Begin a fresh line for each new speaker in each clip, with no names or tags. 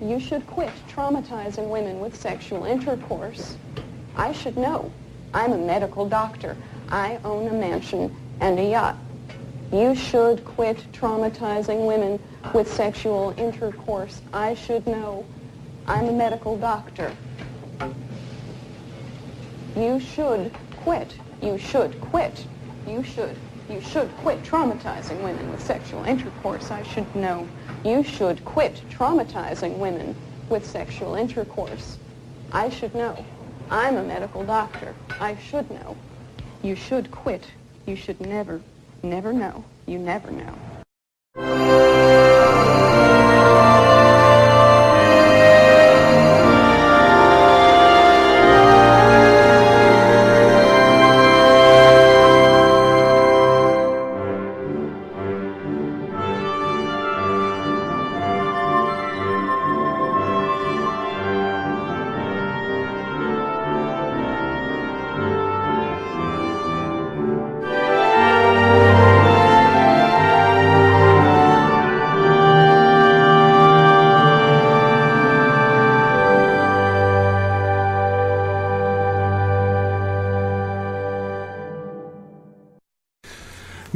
You should quit traumatizing women with sexual intercourse. I should know. I'm a medical doctor. I own a mansion and a yacht. You should quit traumatizing women with sexual intercourse. I should know. I'm a medical doctor. You should quit. You should quit. You should quit traumatizing women with sexual intercourse. I should know. You should quit traumatizing women with sexual intercourse. I should know. I'm a medical doctor. I should know. You should quit. You should never know. You never know.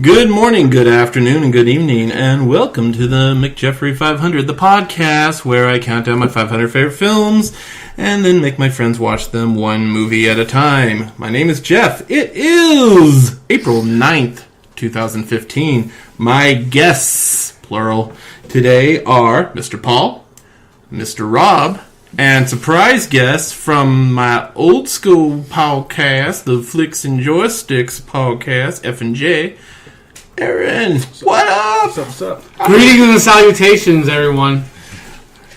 Good morning, good afternoon, and good evening, and welcome to the McJeffrey 500, the podcast where I count down my 500 favorite films and then make my friends watch them one movie at a time. My name is Jeff. It is April 9th, 2015. My guests, plural, today are Mr. Paul, Mr. Rob, and surprise guests from my old school podcast, the Flicks and Joysticks podcast, F&J, Aaron. What up?
What's up?
Greetings and salutations, everyone.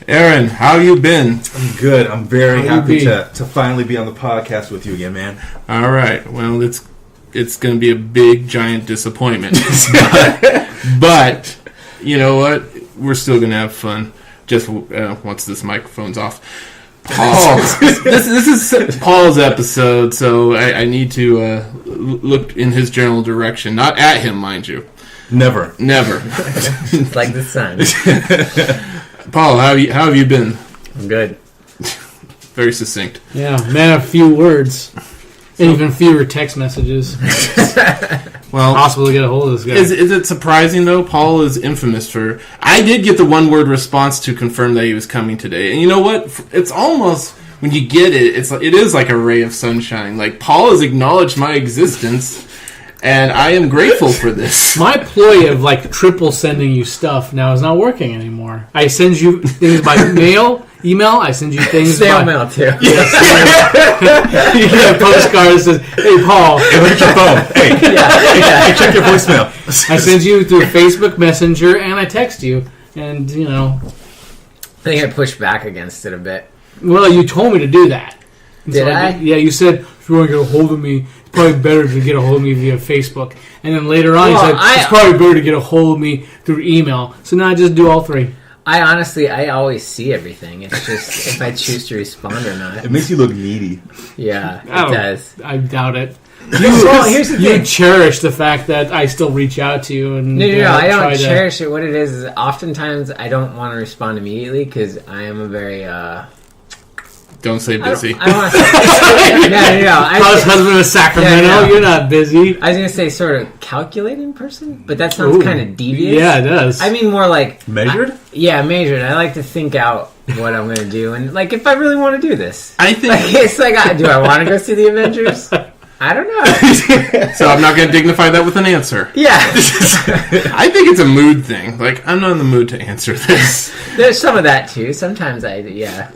Aaron, how you been?
I'm good. I'm very happy to finally be on the podcast with you again, man.
All right. Well, it's going to be a big, giant disappointment. but you know what? We're still going to have fun. Just once this microphone's off. Paul, this is Paul's episode, so I need to look in his general direction. Not at him, mind you.
Never.
It's like the sun.
Paul, how have you been?
I'm good.
Very succinct.
Yeah, man of few words. And even fewer text messages.
Well,
possible to get a hold of this guy.
Is it surprising, though? Paul is infamous for... I did get the one-word response to confirm that he was coming today. And you know what? It's almost... When you get it, it is like a ray of sunshine. Like, Paul has acknowledged my existence, and I am grateful for this.
My ploy of, triple sending you stuff now is not working anymore. I send you things by email, I send you things
Snail mail, too.
You get a postcard that says, "Hey, Paul."
Hey, look at your phone. Hey, check your voicemail.
I send you through Facebook Messenger, and I text you. And,
I think I pushed back against it a bit.
Well, you told me to do that.
Did I?
Yeah, you said, if you want to get a hold of me, it's probably better to get a hold of me via Facebook. And then later on, you said, it's probably better to get a hold of me through email. So now I just do all three.
I always see everything. It's just if I choose to respond or not.
It makes you look needy.
Yeah, it does.
I doubt it.
Here's the thing.
You cherish the fact that I still reach out to you. And
No, I don't cherish it. What it is oftentimes I don't want to respond immediately because I am a very...
Don't say busy.
I want to say... No.
Paul's husband of Sacramento,
no.
You're not busy.
I was going to say sort of calculating person, but that sounds kind of devious.
Yeah, it does.
I mean more like...
Measured?
Measured. I like to think out what I'm going to do and if I really want to do this.
I think...
It's do I want to go see the Avengers? I don't know.
So I'm not going to dignify that with an answer.
Yeah.
I think it's a mood thing. I'm not in the mood to answer this.
There's some of that too. Sometimes Yeah.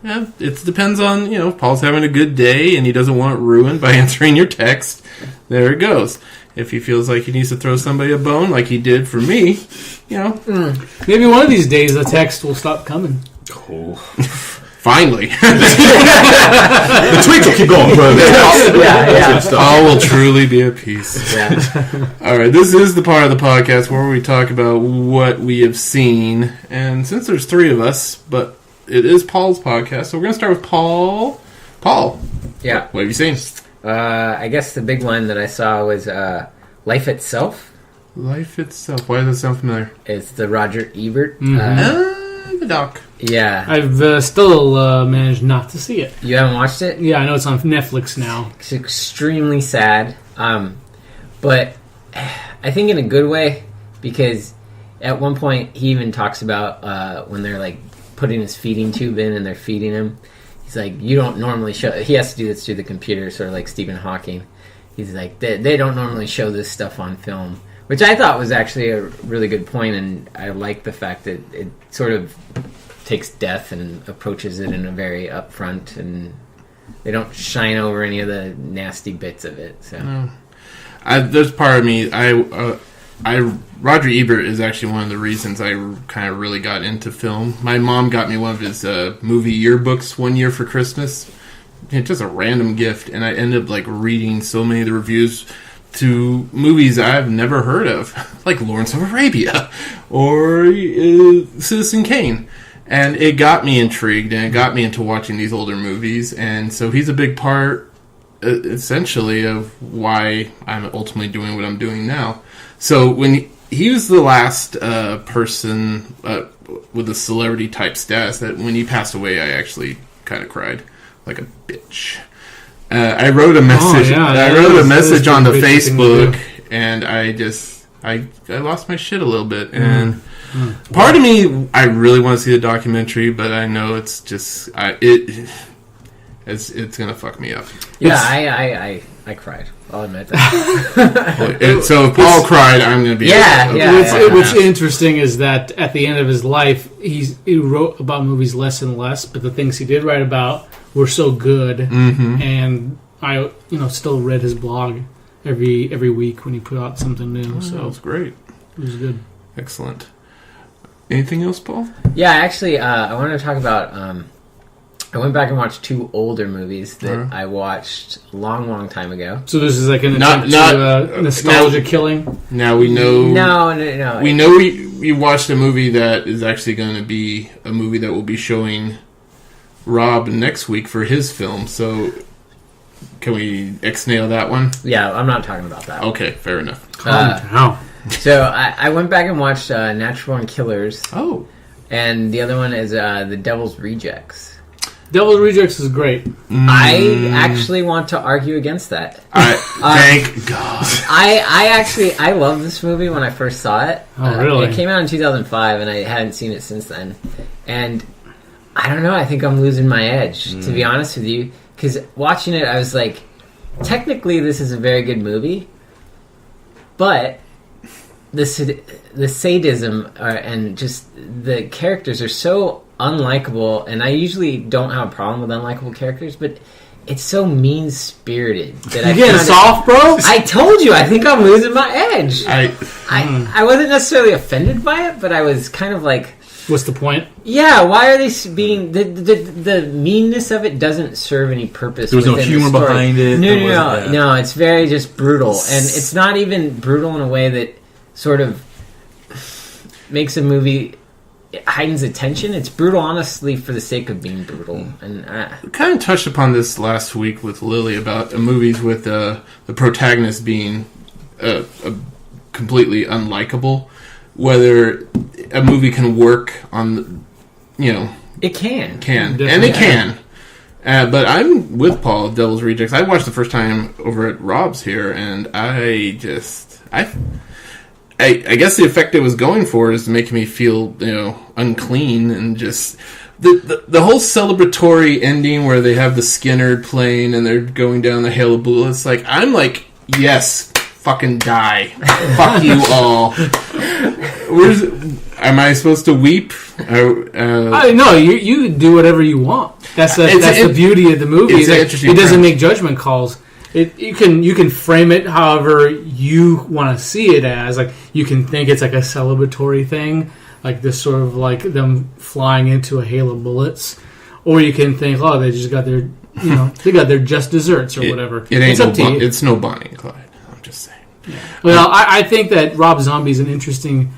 Yeah, it depends on, if Paul's having a good day and he doesn't want it ruined by answering your text, there it goes. If he feels like he needs to throw somebody a bone like he did for me,
Maybe one of these days the text will stop coming.
Cool.
Finally.
The tweets will keep going, bro.
Yeah.
Paul will truly be at peace.
Yeah.
All right, this is the part of the podcast where we talk about what we have seen. And since there's three of us, but it is Paul's podcast, so we're going to start with Paul. Paul.
Yeah.
What have you seen?
I guess the big one that I saw was Life Itself.
Life Itself. Why does that sound familiar?
It's the Roger Ebert.
The doc.
Yeah.
I've still managed not to see it.
You haven't watched it?
Yeah, I know it's on Netflix now.
It's extremely sad. But I think in a good way, because at one point he even talks about when they're like putting his feeding tube in and they're feeding him. He's like, you don't normally show... He has to do this through the computer, sort of like Stephen Hawking. He's like, they don't normally show this stuff on film. Which I thought was actually a really good point, and I like the fact that it sort of takes death and approaches it in a very upfront, and they don't shine over any of the nasty bits of it. So,
there's part of me. Roger Ebert is actually one of the reasons I kind of really got into film. My mom got me one of his movie yearbooks one year for Christmas. It's just a random gift, and I ended up like reading so many of the reviews to movies I've never heard of, like Lawrence of Arabia or Citizen Kane. And it got me intrigued, and it got me into watching these older movies. And so he's a big part, essentially, of why I'm ultimately doing what I'm doing now. So when he was the last person with a celebrity-type status that when he passed away, I actually kind of cried like a bitch. I wrote a message. I wrote a message on the Facebook, and I lost my shit a little bit. And part of me, I really want to see the documentary, but I know it's just it's gonna fuck me up.
Yeah, I cried. I'll admit that.
So if Paul cried, I'm gonna be.
What's interesting is that at the end of his life, he wrote about movies less and less, but the things he did write about were so good, and I still read his blog every week when he put out something new. So
that was great.
It was good.
Excellent. Anything else, Paul?
Yeah, actually, I wanted to talk about. I went back and watched 2 older movies that I watched a long, long time ago.
So this is like an attempt to nostalgia killing?
Now we know...
No.
We know we watched a movie that is actually going to be a movie that will be showing Rob next week for his film. So can we ex-nail that one?
Yeah, I'm not talking about that.
Okay, fair enough.
So I went back and watched Natural Born Killers.
Oh.
And the other one is The Devil's Rejects.
Devil's Rejects is great.
I actually want to argue against that.
Thank God.
I loved this movie when I first saw it.
Oh, really?
It came out in 2005, and I hadn't seen it since then. And I don't know, I think I'm losing my edge, to be honest with you. Because watching it, I was like, technically this is a very good movie, but the sadism and just the characters are so unlikable, and I usually don't have a problem with unlikable characters, but it's so mean-spirited that
you getting soft, bro?
I told you, I think I'm losing my edge. I wasn't necessarily offended by it, but I was kind of like,
what's the point?
Yeah, why are they being... The meanness of it doesn't serve any purpose.
There was no humor behind it.
No, it's very just brutal, and it's not even brutal in a way that sort of makes a movie... It heightens attention. It's brutal, honestly, for the sake of being brutal. And
we kind of touched upon this last week with Lily about movies with the protagonist being completely unlikable. Whether a movie can work on,
it can,
and it can. But I'm with Paul, Devil's Rejects. I watched the first time over at Rob's here, and I guess the effect it was going for is to make me feel, unclean, and just the whole celebratory ending where they have the Skinner playing and they're going down the hail of bullets. Like, I'm like, yes, fucking die, fuck you all. Am I supposed to weep?
No, you do whatever you want. That's the beauty of the movie. It doesn't make judgment calls. You can frame it however you want to see it as. Like, you can think it's like a celebratory thing, like this sort of like them flying into a hail of bullets, or you can think, oh, they just got their they got their just desserts or whatever.
It's no Bonnie and Clyde. I'm just saying.
Yeah. Well, I think that Rob Zombie is an interesting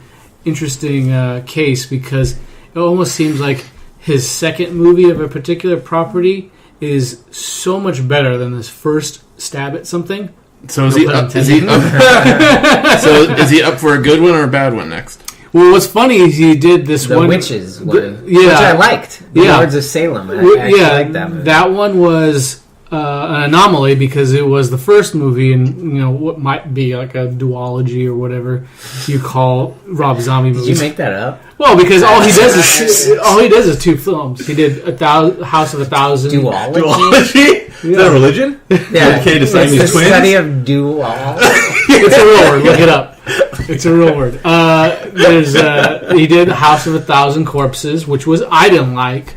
case, because it almost seems like his second movie of a particular property is so much better than this first stab at something.
So is he up for a good one or a bad one next?
Well, what's funny is he did this
the
one...
Witches one,
yeah.
which I liked. The Lords of Salem. I actually liked that movie.
That one was an anomaly because it was the first movie in what might be like a duology or whatever you call Rob Zombie movies.
Did you make that up?
Well, because all he does is 2 films. He did House of 1,000.
Duology? Is that a religion?
Yeah.
Okay, to
it's the
twins?
study of dual.
It's a real word. Look it up. It's a real word. He did House of 1,000 Corpses, which I didn't like.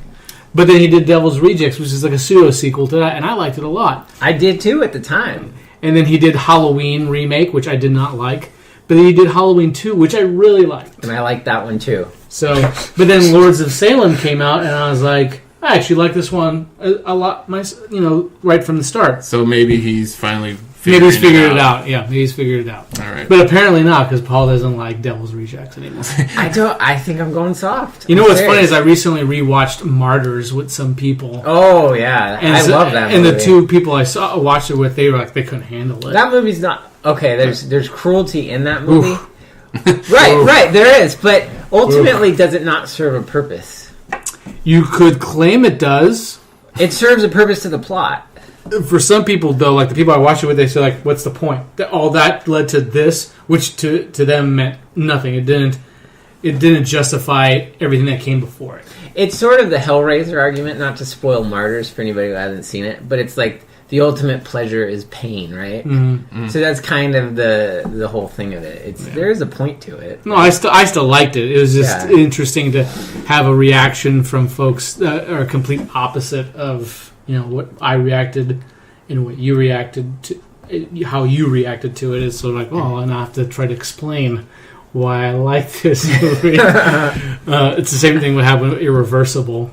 But then he did Devil's Rejects, which is like a pseudo-sequel to that, and I liked it a lot.
I did too at the time.
And then he did Halloween Remake, which I did not like. But then he did Halloween 2, which I really liked.
And I liked that one too.
So, but then Lords of Salem came out, and I was like, I actually like this one a lot, right from the start.
So maybe he's finally
figured it out. Yeah, maybe he's figured it out.
All right.
But apparently not, because Paul doesn't like Devil's Rejects anymore.
I think I'm going soft.
What's funny is I recently rewatched Martyrs with some people.
Oh yeah, I love that movie.
And the 2 people I watched it with, they were like they couldn't handle it.
That movie's not okay. There's cruelty in that movie. Right, there is, but ultimately, does it not serve a purpose?
You could claim it does.
It serves a purpose to the plot.
For some people, though, like the people I watched it with, they say, like, what's the point? All that led to this, which to them meant nothing. It didn't justify everything that came before it.
It's sort of the Hellraiser argument, not to spoil Martyrs for anybody who hasn't seen it, but it's like the ultimate pleasure is pain, right? Mm-hmm. So that's kind of the whole thing of it. There is a point to it.
No, I still liked it. It was just interesting to have a reaction from folks that are complete opposite of what I reacted and what you reacted to, how you reacted to it. Is sort of like, and I have to try to explain why I like this movie. It's the same thing would happen with Irreversible.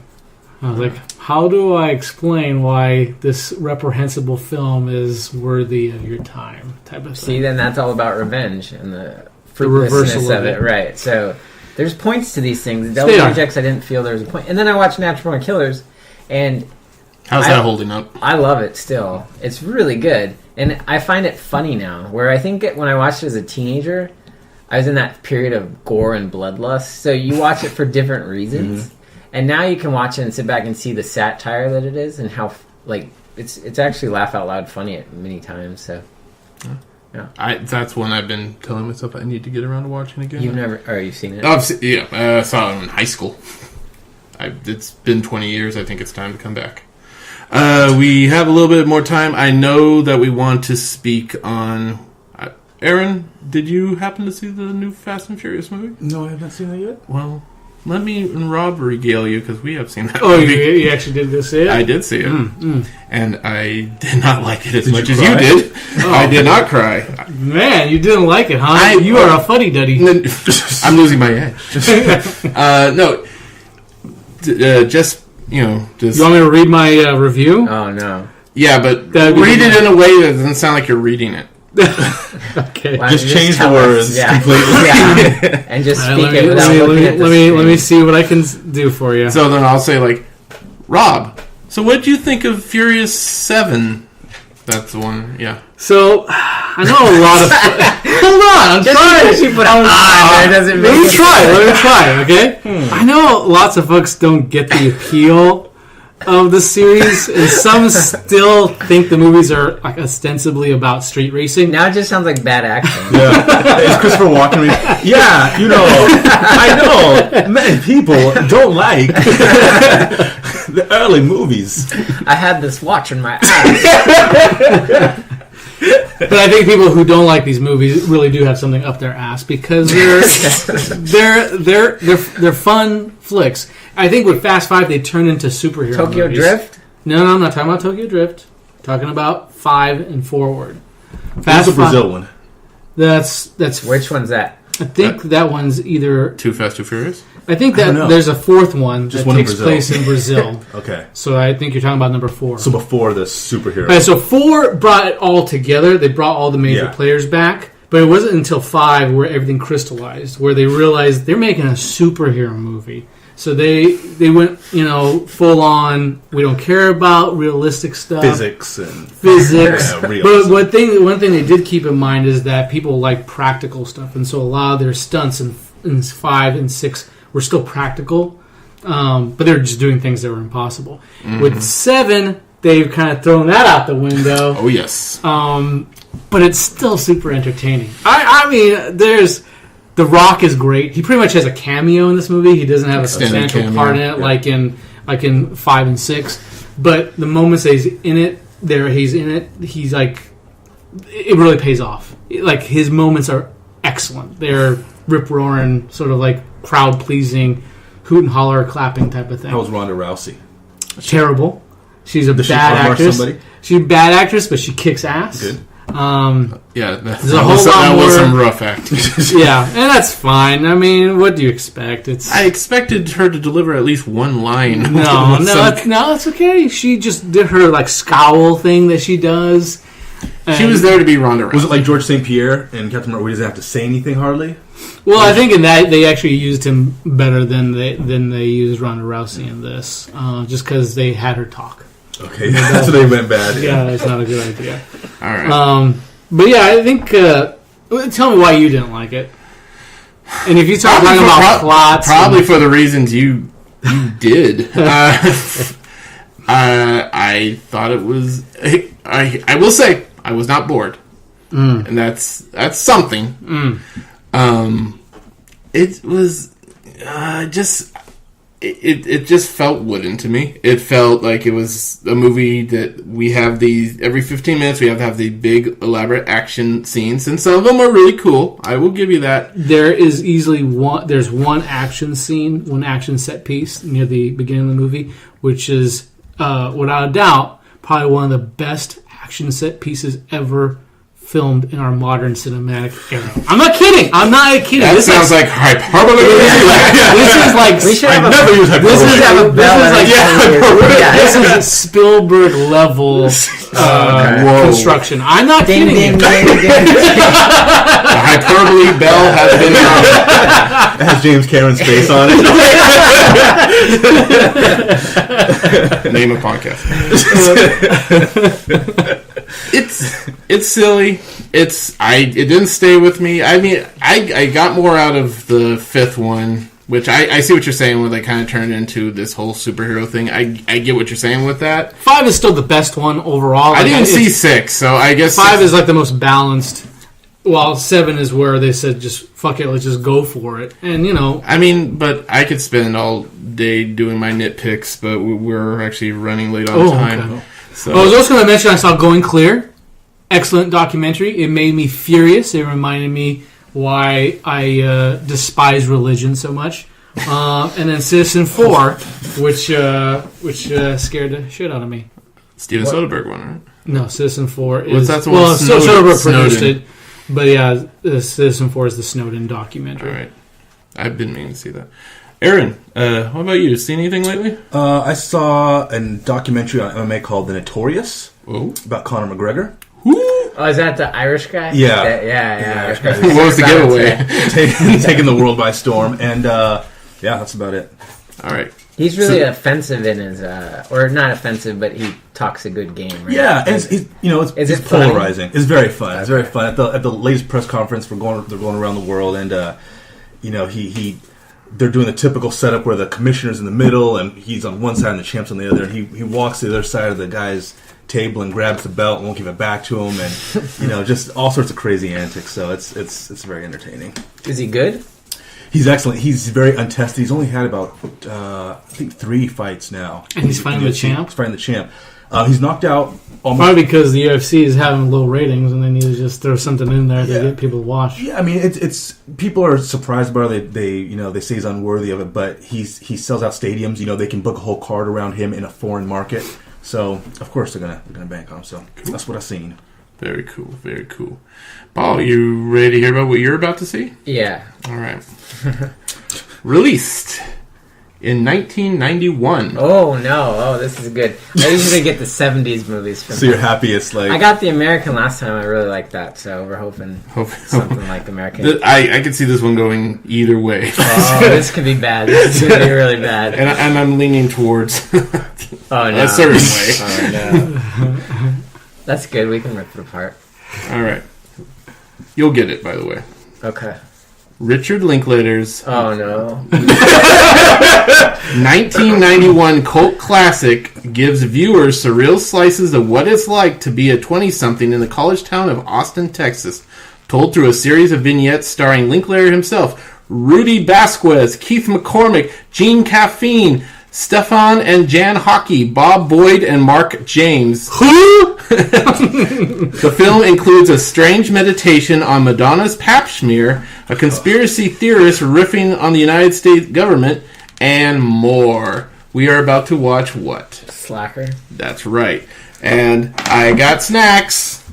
I was like, how do I explain why this reprehensible film is worthy of your time? Type of thing.
See, then that's all about revenge and the fruitlessness of it, right? So there's points to these things. Devil's Rejects, I didn't feel there was a point, and then I watched Natural Born Killers, and
how's that holding up?
I love it still. It's really good, and I find it funny now. Where I think when I watched it as a teenager, I was in that period of gore and bloodlust. So you watch it for different reasons. Mm-hmm. And now you can watch it and sit back and see the satire that it is and how, it's actually laugh out loud funny at many times. So, yeah.
That's one I've been telling myself I need to get around to watching again.
You've seen it?
I saw it in high school. It's been 20 years. I think it's time to come back. We have a little bit more time. I know that we want to speak on... Aaron, did you happen to see the new Fast and Furious movie?
No, I haven't seen it yet.
Well... let me and Rob regale you, because we have seen that
movie.
You
actually did see it?
I did see it. And I did not like it as much as you did. I did not cry.
Man, you didn't like it, huh? You are a fuddy-duddy.
I'm losing my edge. No. Just... You want me
to read my review?
Oh, no.
Yeah, but read it in a way that doesn't sound like you're reading it.
Okay.
Well, just change the words completely.
Yeah. And just speak it without looking at the screen.
Let me see what I can do for you.
So then I'll say, Rob, so what do you think of Furious 7? That's the one, yeah.
So, I know a lot of... Hold on, I'm trying.
You put on doesn't make
Let me try, okay? I know lots of folks don't get the appeal of the series, and some still think the movies are ostensibly about street racing.
Now it just sounds like bad action.
Yeah, it's Christopher Walken. Yeah, I know. Many people don't like the early movies.
I had this watch in my eye.
But I think people who don't like these movies really do have something up their ass because they're fun flicks. I think with Fast 5 they turn into superhero
Tokyo
movies.
Drift?
No, I'm not talking about Tokyo Drift. I'm talking about 5 and forward.
That's the Brazil one.
That's
which one's that?
I think that one's either
Too Fast, Too Furious.
I think that there's a fourth one that takes place in Brazil.
Okay.
So I think you're talking about number 4.
So before the superhero.
Right, so 4 brought it all together. They brought all the major players back. But it wasn't until 5 where everything crystallized, where they realized they're making a superhero movie. So they went, full on. We don't care about realistic stuff,
physics.
But one thing they did keep in mind is that people like practical stuff, and so a lot of their stunts and and 5 and 6 were still practical, but they were just doing things that were impossible. Mm-hmm. With 7, they've kind of thrown that out the window.
Oh, yes.
But it's still super entertaining. I mean, The Rock is great. He pretty much has a cameo in this movie. He doesn't have a substantial part in it, like in 5 and 6. But the moments that he's in it, he's like, it really pays off. Like, his moments are excellent. They're rip-roaring, sort of like crowd-pleasing, hoot and holler, clapping type of thing.
How was Ronda Rousey?
Terrible. She's a bad actress. She's a bad actress, but she kicks ass.
Good.
That was some rough acting.
Yeah, and that's fine. I mean, what do you expect?
I expected her to deliver at least one line.
No, it's okay. She just did her like scowl thing that she does.
She was there to be Ronda Rousey.
Was it like George St. Pierre and Captain Marvel? He doesn't have to say anything hardly.
Well, I think in that they actually used him better than they used Ronda Rousey in this, just because they had her talk.
Okay, that's where they went bad.
Yeah, it's not a good idea.
All right.
But yeah, I think. Tell me why you didn't like it. And if you talk about plots,
probably for the reasons you did. I thought it was. I will say I was not bored, and that's something. It was just. It just felt wooden to me. It felt like it was a movie that we have these every 15 minutes. We have to have the big elaborate action scenes, and some of them are really cool. I will give you that.
There is easily there's one action scene, one action set piece near the beginning of the movie, which is without a doubt probably one of the best action set pieces ever filmed in our modern cinematic era. I'm not kidding.
That sounds like hyperbole.
This is like
I never use hyperbole.
This is a Spielberg level construction. I'm not kidding.
The hyperbole bell has been rung.
It has James Cameron's face on it.
Name a podcast. It's silly. It didn't stay with me. I mean, I got more out of the 5th one, which I see what you're saying, where they kind of turned into this whole superhero thing. I get what you're saying with that.
5 is still the best one overall.
I didn't see 6, so I guess
5 is like the most balanced. While 7 is where they said, just fuck it, let's just go for it. And, you know.
I mean, but I could spend all day doing my nitpicks, but we're actually running late on time.
Okay. So. Well, I was also going to mention I saw Going Clear. Excellent documentary. It made me furious. It reminded me why I despise religion so much. And then Citizen 4, which scared the shit out of me.
Steven Soderbergh one, right?
No, Citizen 4 is...
What's that the one?
Soderbergh produced it. But yeah, Citizen 4 is the Snowden documentary.
All right. I've been meaning to see that. Aaron, what about you? Seen anything lately?
I saw a documentary on MMA called The Notorious about Conor McGregor.
Oh, is that the Irish guy?
Yeah.
Irish guy.
What was the giveaway?
Taking the world by storm. And that's about it.
All right.
He's really offensive in his, or not offensive, but he talks a good game, right?
Yeah, and it's polarizing. It's very fun. It's very fun. At the latest press conference, they're going around the world, and they're doing the typical setup where the commissioner's in the middle, and he's on one side and the champ's on the other, and he walks to the other side of the guy's table and grabs the belt and won't give it back to him, and just all sorts of crazy antics. So it's very entertaining.
Is he good?
He's excellent. He's very untested. He's only had about I think 3 fights now.
And he's fighting the champ?
He's fighting the champ. He's knocked out almost...
Probably because the UFC is having low ratings and they need to just throw something in there to get people to watch.
Yeah, I mean, it's people are surprised about it. They say he's unworthy of it, but he sells out stadiums. They can book a whole card around him in a foreign market. So, of course, they're gonna bank on him. So, that's what I've seen.
Very cool, very cool. Paul, you ready to hear about what you're about to see?
Yeah.
All right. Released in 1991.
Oh, no. Oh, this is good. I usually get the 70s movies from
So you're happy it's like...
I got the American last time. I really liked that, so we're hoping something like American.
I could see this one going either way.
Oh, this could be bad. This is going to be really bad.
And I'm leaning towards
a
certain way.
Oh, no. That's good. We can rip it apart.
All right. You'll get it, by the way.
Okay.
Richard Linklater's
Oh no.
1991 cult classic gives viewers surreal slices of what it's like to be a 20-something in the college town of Austin, Texas, told through a series of vignettes starring Linklater himself, Rudy Vasquez, Keith McCormick, Gene Caffeine, Stefan and Jan Hockey, Bob Boyd, and Mark James.
Who?
The film includes a strange meditation on Madonna's pap smear, a conspiracy theorist riffing on the United States government, and more. We are about to watch what?
Slacker.
That's right. And I got snacks.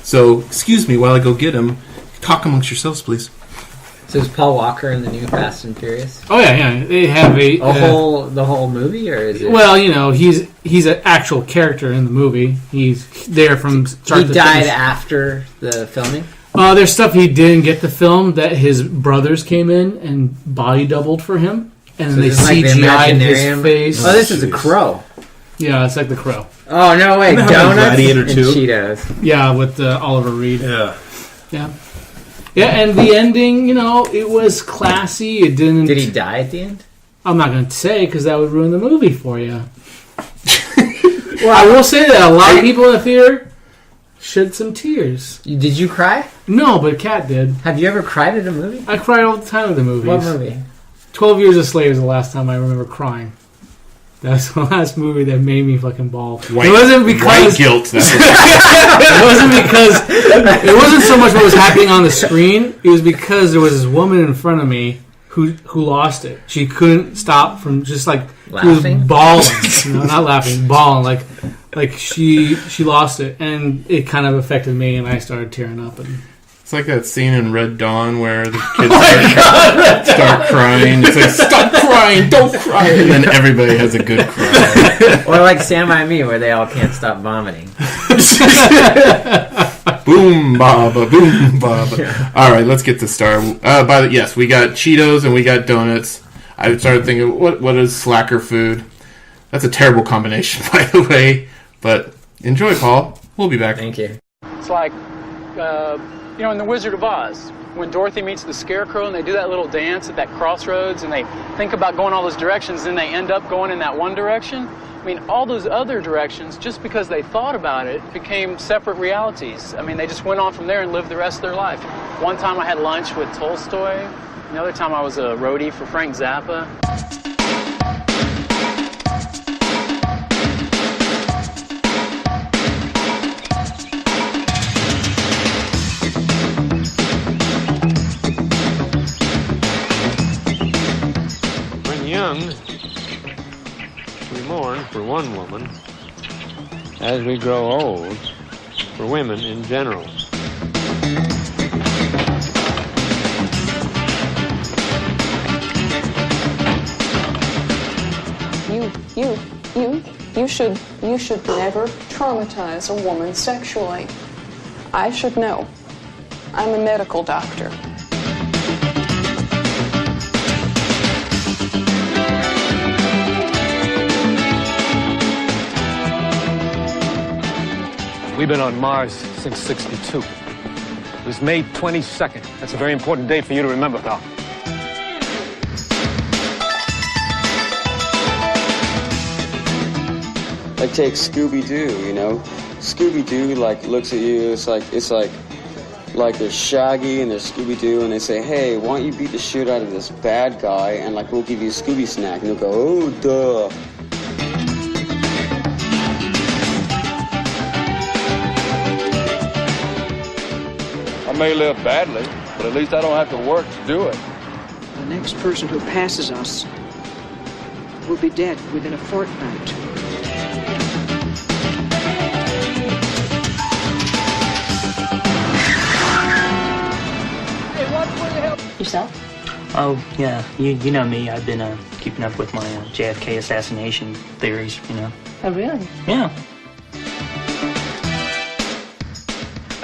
So, excuse me while I go get them. Talk amongst yourselves, please.
So is Paul Walker in the new Fast and Furious?
Oh yeah. They have the
whole movie, or is it?
Well, he's an actual character in the movie. He's there from start to finish. He died
after the filming.
There's stuff he didn't get to film that his brothers came in and body doubled for him, and
so
they CGI'd his face.
Oh, this is a Crow.
Yeah, it's like the Crow.
Oh no way! Donuts and Cheetos.
Yeah, with Oliver Reed.
Yeah.
Yeah, and the ending, it was classy. It didn't.
Did he die at the end?
I'm not going to say because that would ruin the movie for you. Well, I will say that a lot of people in the theater shed some tears.
Did you cry?
No, but Kat did.
Have you ever cried at a movie?
I cried all the time at the movies.
What movie?
12 Years a Slave is the last time I remember crying. That's the last movie that made me fucking bawl. It wasn't because
white guilt.
It wasn't so much what was happening on the screen. It was because there was this woman in front of me who lost it. She couldn't stop from just like
laughing,
she was bawling. No, not laughing, bawling. Like she lost it, and it kind of affected me, and I started tearing up. And
it's like that scene in Red Dawn where the kids start crying. It's like, stop crying, don't cry. And then everybody has a good cry.
Or like Stand By Me where they all can't stop vomiting.
Boom, baba, boom, baba. Yeah. All right, let's get to Star. Yes, we got Cheetos and we got donuts. I started thinking, what is slacker food? That's a terrible combination, by the way. But enjoy, Paul. We'll be back.
Thank you.
It's like... in The Wizard of Oz, when Dorothy meets the Scarecrow and they do that little dance at that crossroads and they think about going all those directions, then they end up going in that one direction. I mean, all those other directions, just because they thought about it, became separate realities. I mean, they just went on from there and lived the rest of their life. One time I had lunch with Tolstoy. Another time I was a roadie for Frank Zappa.
We mourn for one woman. As we grow old, for women in general.
You should never traumatize a woman sexually. I should know. I'm a medical doctor.
We've been on Mars since '62. It was May 22nd. That's a very important day for you to remember, pal.
Like take Scooby-Doo, Scooby-Doo looks at you, it's like there's Shaggy and there's Scooby-Doo and they say, hey, why don't you beat the shit out of this bad guy and we'll give you a Scooby snack, and they'll go, oh duh.
I may live badly, but at least I don't have to work to do it.
The next person who passes us will be dead within a fortnight.
Hey, what the hell? Yourself? Oh, yeah. You know me. I've been keeping up with my JFK assassination theories,
Oh, really?
Yeah.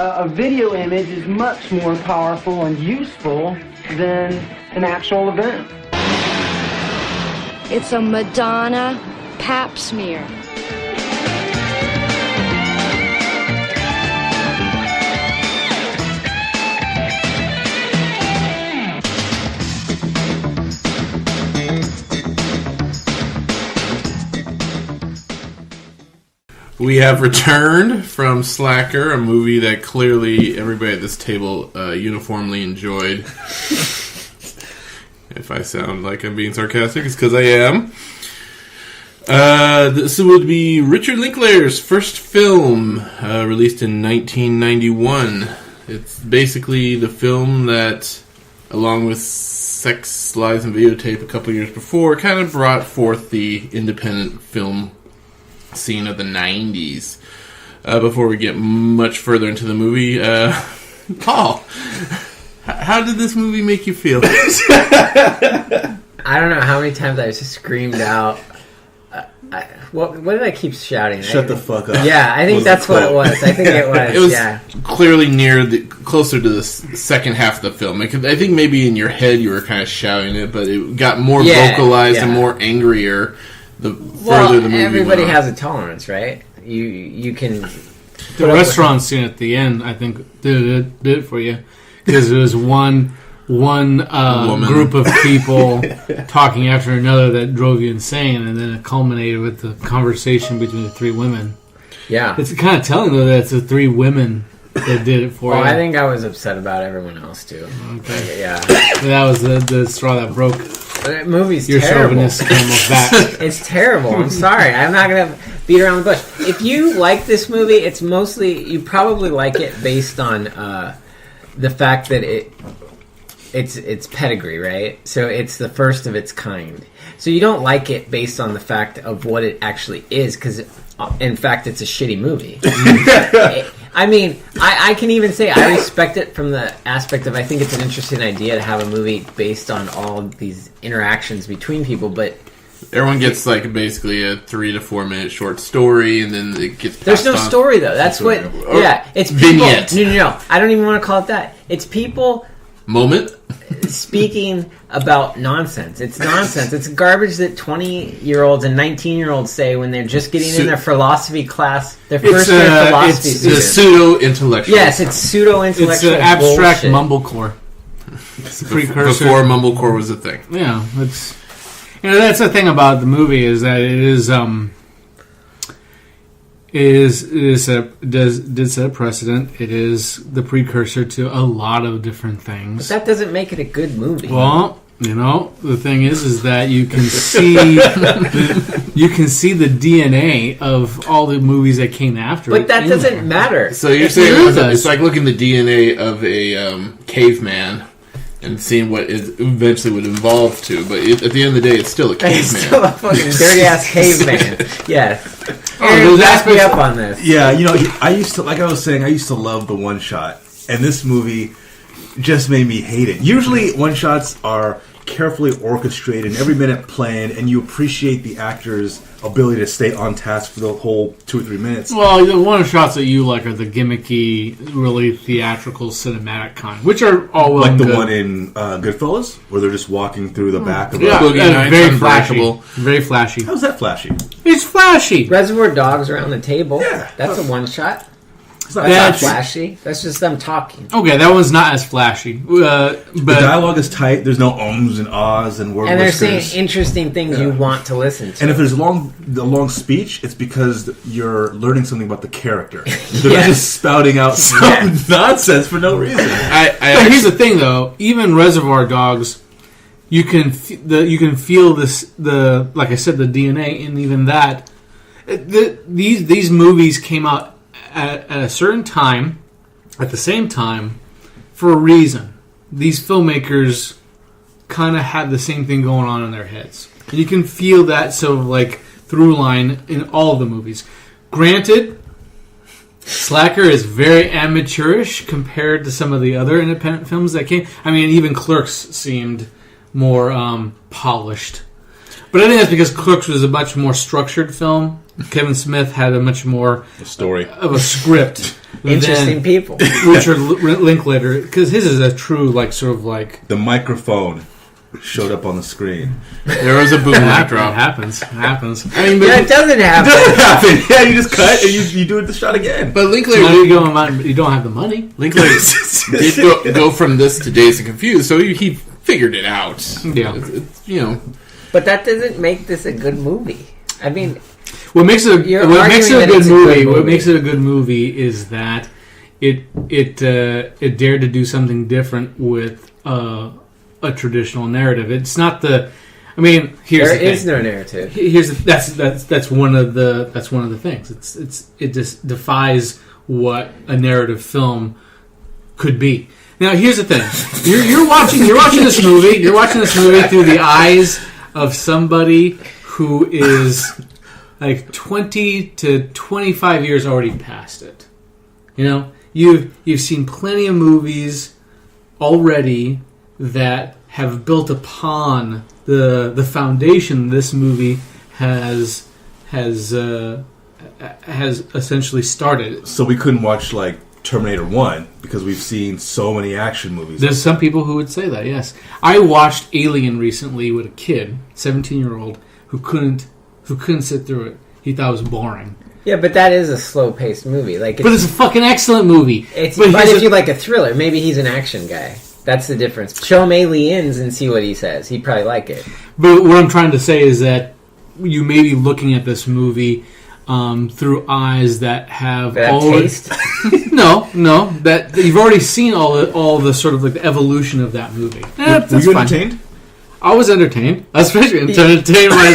A video image is much more powerful and useful than an actual event.
It's a Madonna pap smear.
We have returned from Slacker, a movie that clearly everybody at this table uniformly enjoyed. If I sound like I'm being sarcastic, it's because I am. This would be Richard Linklater's first film, released in 1991. It's basically the film that, along with Sex, Lies, and Videotape a couple years before, kind of brought forth the independent film scene of the 90s. Before we get much further into the movie, Paul, how did this movie make you feel?
I don't know how many times I just screamed out. What did I keep shouting?
Shut the fuck up.
Yeah, I think that's what it was. I think it was.
It was
yeah.
clearly closer to the second half of the film. I think maybe in your head you were kind of shouting it, but it got more vocalized and more angrier the further the movie
everybody
went on.
has a tolerance, right? You can.
The restaurant scene at the end, I think, did it for you because it was one group of people talking after another that drove you insane, and then it culminated with the conversation between the three women.
Yeah.
It's kind of telling, though, that it's the three women that did it for you.
I think I was upset about everyone else, too.
Okay.
Yeah.
That was the straw that broke.
That movie's
your
terrible.
chauvinist camel's back.
It's terrible. I'm sorry. I'm not going to beat around the bush. If you like this movie, it's mostly... You probably like it based on the fact that it's pedigree, right? So it's the first of its kind. So you don't like it based on the fact of what it actually is, because in fact it's a shitty movie. I mean, I can even say I respect it from the aspect of I think it's an interesting idea to have a movie based on all these interactions between people, but
everyone gets like basically a 3 to 4 minute short story, and then it gets.
There's no story though. That's what. Yeah, it's people.
Vignette.
No. I don't even want to call it that. It's people.
Moment.
Speaking about nonsense. It's nonsense. It's garbage that 20-year-olds and 19-year-olds say when they're just getting in their philosophy class, their first year philosophy
student. It's pseudo-intellectual.
Yes, it's pseudo-intellectual.
It's an abstract
bullshit.
mumblecore. It's a precursor.
Before mumblecore was a thing.
Yeah, it's that's the thing about the movie is that it did set a precedent. It is the precursor to a lot of different things.
But that doesn't make it a good movie.
Well, the thing is that you can see the DNA of all the movies that came after it.
But that doesn't matter.
So you're saying it's like looking at the DNA of a caveman and seeing what it eventually would evolve to, but at the end of the day, it's still a caveman.
It's still a fucking dirty-ass caveman. Yes.
Back
me up on this.
Yeah, I used to, like I was saying, I used to love the one-shot, and this movie just made me hate it. Usually, one-shots are carefully orchestrated, and every minute planned, and you appreciate the actor's ability to stay on task for the whole 2 or 3 minutes.
Well, the one-shots that you like are the gimmicky, really theatrical, cinematic kind, which are all well
like the
good.
one in Goodfellas, where they're just walking through the back of
very flashy. Very flashy.
How's that flashy?
It's flashy.
Reservoir Dogs around the table.
Yeah.
That's a one-shot.
That's
not flashy. That's just them talking.
Okay, that one's not as flashy. But
the dialogue is tight. There's no ums and ahs and word
and they're
whiskers.
saying interesting things you want to listen to.
And if there's a long speech, it's because you're learning something about the character. They're not just spouting out some nonsense for no reason.
Here's the thing, though. Even Reservoir Dogs, you can feel this. Like I said, the DNA, and even that. These movies came out at a certain time, at the same time, for a reason. These filmmakers kind of had the same thing going on in their heads. And you can feel that sort of like through line in all of the movies. Granted, Slacker is very amateurish compared to some of the other independent films that came. I mean, even Clerks seemed more polished. But I think that's because Clerks was a much more structured film. Kevin Smith had a much more
story
of a script.
Interesting people.
Richard Linklater, because his is a true, sort of
the microphone showed up on the screen.
There was a boom mic drop.
It happens.
I mean, it doesn't happen.
It doesn't happen. Yeah, you just cut and you do it the shot again.
But Linklater,
you don't have the money.
Linklater did go from this to Dazed and Confused, so he figured it out.
Yeah,
it's.
But that doesn't make this a good movie. I mean,
What makes it a good movie? What makes it a good movie is that it dared to do something different with a traditional narrative. It's not the. I mean,
there is no narrative.
That's one of the things. It just defies what a narrative film could be. Now, here's the thing: you're watching this movie. You're watching this movie through the eyes of somebody who is like 20 to 25 years already past it. You know, you've seen plenty of movies already that have built upon the foundation this movie has essentially started.
So we couldn't watch like Terminator 1 because we've seen so many action movies.
There's some people who would say that, yes. I watched Alien recently with a kid, 17-year-old, who couldn't sit through it. He thought it was boring.
Yeah, but that is a slow-paced movie.
But it's a fucking excellent movie.
But if you like a thriller, maybe he's an action guy. That's the difference. Show him Aliens and see what he says. He'd probably like it.
But what I'm trying to say is that you may be looking at this movie through eyes that have
taste.
no, that you've already seen all the sort of like the evolution of that movie.
Were you entertained?
I was entertained. I was entertained by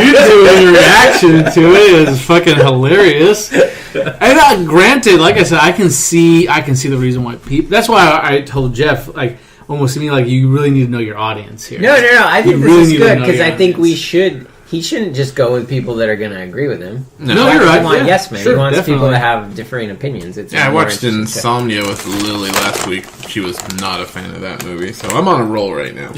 you doing your reaction to it. Is fucking hilarious. And granted, like I said, I can see the reason why people. That's why I told Jeff, like, almost to me, like, you really need to know your audience here.
No. I think this is good because I think we should. He shouldn't just go with people that are going to agree with him.
No, you're right.
He wants yes men.
Sure,
he wants
definitely.
people to have differing opinions.
I watched Insomnia with Lily last week. She was not a fan of that movie, so I'm on a roll right now.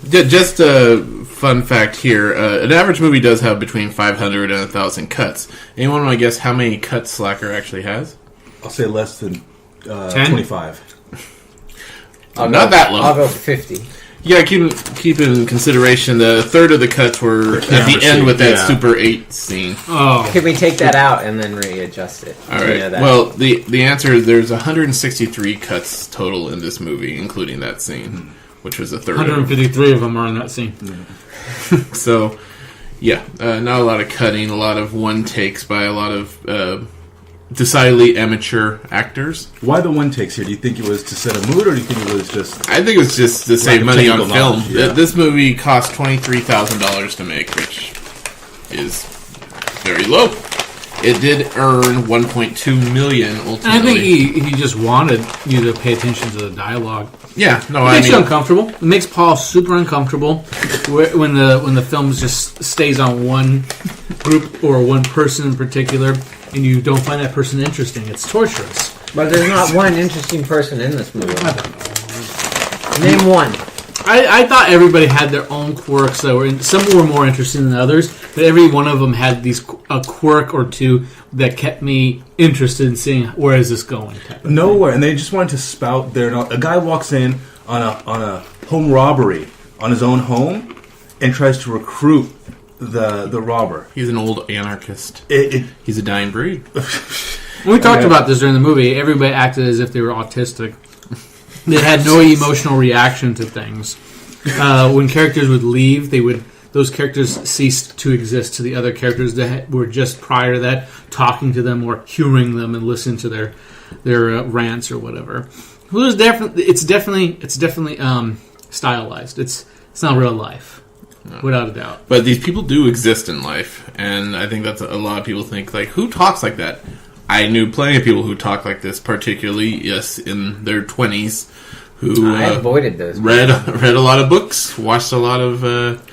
Just a fun fact here: an average movie does have between 500 and 1,000 cuts. Anyone want to guess how many cuts Slacker actually has?
I'll say less than 25.
Not that low.
I'll go for 50.
Yeah, keep in consideration the third of the cuts were at the end with that Super 8 scene.
Oh,
can we take that out and then readjust it?
All right. Well, the answer is there's 163 cuts total in this movie, including that scene, which was a third.
153 of them are in that scene.
So, yeah, not a lot of cutting, a lot of one takes by a lot of decidedly amateur actors.
Why the one takes here? Do you think it was to set a mood, or do you think it was just...
I think it was just to save money on film. Yeah. This movie cost $23,000 to make, which is very low. It did earn $1.2 million ultimately.
And I think he just wanted you to pay attention to the dialogue.
Yeah, no,
it makes you uncomfortable. It makes Paul super uncomfortable when the film just stays on one group or one person in particular, and you don't find that person interesting. It's torturous.
But there's not one interesting person in this movie. Name one.
I thought everybody had their own quirks. Some were more interesting than others, but every one of them had a quirk or two that kept me interested in seeing where is this going.
Nowhere, and they just wanted to spout their... A guy walks in on a home robbery on his own home and tries to recruit the robber.
He's an old anarchist. He's a dying breed.
We talked about this during the movie. Everybody acted as if they were autistic. They had no emotional reaction to things. When characters would leave, those characters ceased to exist to the other characters that were just prior to that talking to them or humoring them and listening to their rants or whatever. It's definitely stylized. It's not real life. No. Without a doubt.
But these people do exist in life, and I think that's a lot of people think, like, who talks like that? I knew plenty of people who talk like this, particularly, in their 20s, who
I avoided those.
Read a lot of books, watched a lot of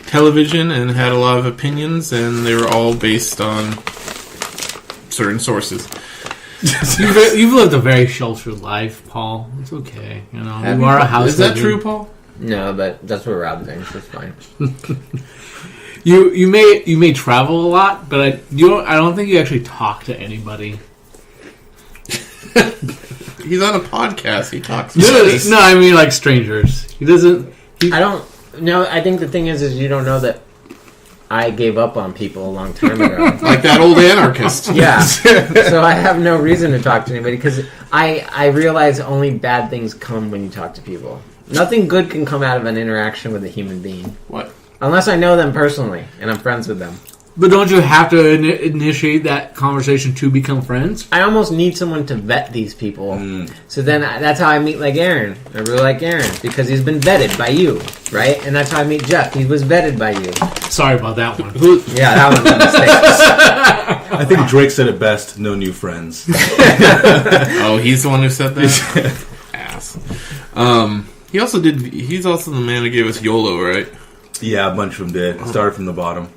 television, and had a lot of opinions, and they were all based on certain sources.
You've lived a very sheltered life, Paul. It's okay. You are a house.
Is that true, Paul?
No, but that's what Rob thinks. It's fine.
You may travel a lot, but I don't think you actually talk to anybody.
He's on a podcast. He talks.
No, I mean like strangers. He doesn't.
I don't. No, I think the thing is you don't know that I gave up on people a long time ago.
Like that old anarchist.
Yeah. So I have no reason to talk to anybody because I realize only bad things come when you talk to people. Nothing good can come out of an interaction with a human being.
What?
Unless I know them personally and I'm friends with them.
But don't you have to initiate that conversation to become friends?
I almost need someone to vet these people. So then that's how I meet like Aaron. I really like Aaron because he's been vetted by you, right? And that's how I meet Jeff. He was vetted by you.
Sorry about that one.
Yeah, that one's a mistake.
I think Drake said it best, no new friends.
Oh, he's the one who said that? Ass. He's also the man who gave us YOLO, right?
Yeah, a bunch of them did. Started from the bottom.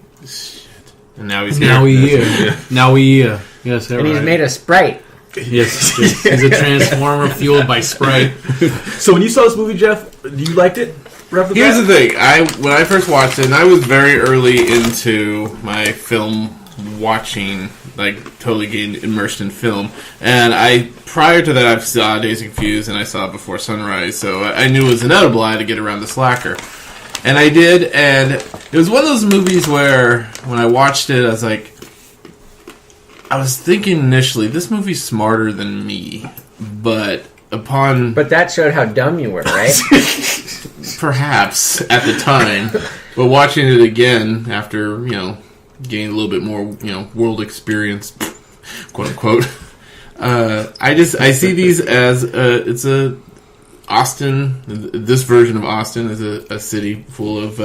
And now he's here.
Now we yes,
and he's made a Sprite.
Yes, he's a transformer fueled by Sprite.
So when you saw this movie, Jeff, you liked it?
Here's the thing. When I first watched it, and I was very early into my film watching, like totally getting immersed in film. And prior to that, I saw Dazed and Confused, and I saw Before Sunrise. So I knew it was inevitable. I had to get around the slacker. And I did, and it was one of those movies where, when I watched it, I was thinking initially, this movie's smarter than me, but
that showed how dumb you were, right?
Perhaps, at the time. But watching it again, after, gaining a little bit more, world experience, quote unquote, I see these as, it's a Austin, this version of Austin is a city full of